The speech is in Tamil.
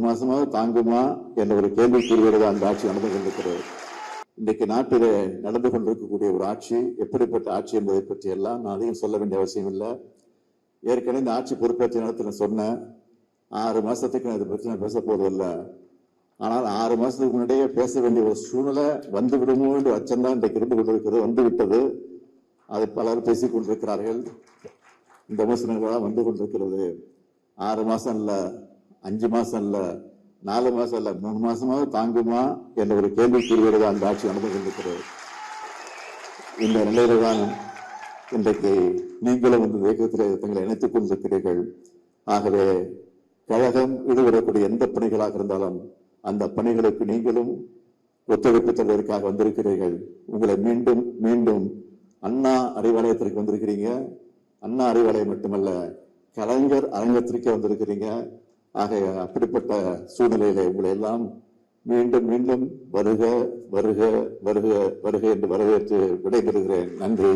மாசமாவது தாங்குமா என்ற ஒரு கேள்விக்குறியோடு அந்த ஆட்சி நடந்து கொண்டிருக்கிறது. இன்றைக்கு நாட்டிலே நடந்து கொண்டிருக்கக்கூடிய ஒரு ஆட்சி எப்படிப்பட்ட ஆட்சி என்பதை பற்றி எல்லாம் நான் அதிகம் சொல்ல வேண்டிய அவசியம் இல்லை. ஏற்கனவே இந்த ஆட்சி பொறுப்பேற்ற நேரத்தில் சொன்னேன், 6 மாசத்துக்கு இதை பற்றி நான் பேச போவதில்லை. ஆனால் 6 மாசத்துக்கு முன்னாடியே பேச வேண்டிய ஒரு சூழ்நிலை வந்து விடுமோ என்று அச்சம்தான் இன்றைக்கு இருந்து கொண்டிருக்கிறது, வந்து விட்டது. அதை பலர் பேசிக் கொண்டிருக்கிறார்கள். இந்த விமர்சனங்களாக வந்து கொண்டிருக்கிறது. 6 மாசம் இல்ல, 5 மாசம் இல்ல, 4 மாசம் இல்ல, 3 மாசமாவது தாங்குமா என்ற ஒரு கேள்விக்குறியோடு அந்த ஆட்சி நடந்து கொண்டிருக்கிறது. இந்த நிலையில தான் இன்றைக்கு நீங்களும் இந்த இயக்கத்தில் தங்களை இணைத்துக் கொண்டிருக்கிறீர்கள். ஆகவே கழகம் ஈடுபடக்கூடிய எந்த பணிகளாக இருந்தாலும் அந்த பணிகளுக்கு நீங்களும் ஒத்துழைப்பு தருவதற்காக வந்திருக்கிறீர்கள். உங்களை மீண்டும் மீண்டும் அண்ணா அறிவாலயத்திற்கு வந்திருக்கிறீங்க. அண்ணா அறிவாலயம் மட்டுமல்ல, கலைஞர் அரங்கத்திற்கே வந்திருக்கிறீங்க. ஆக அப்படிப்பட்ட சூழ்நிலையிலே உங்களை எல்லாம் மீண்டும் மீண்டும் வருக வருக வருக வருக என்று வரவேற்று விடைபெறுகிறேன். நன்றி.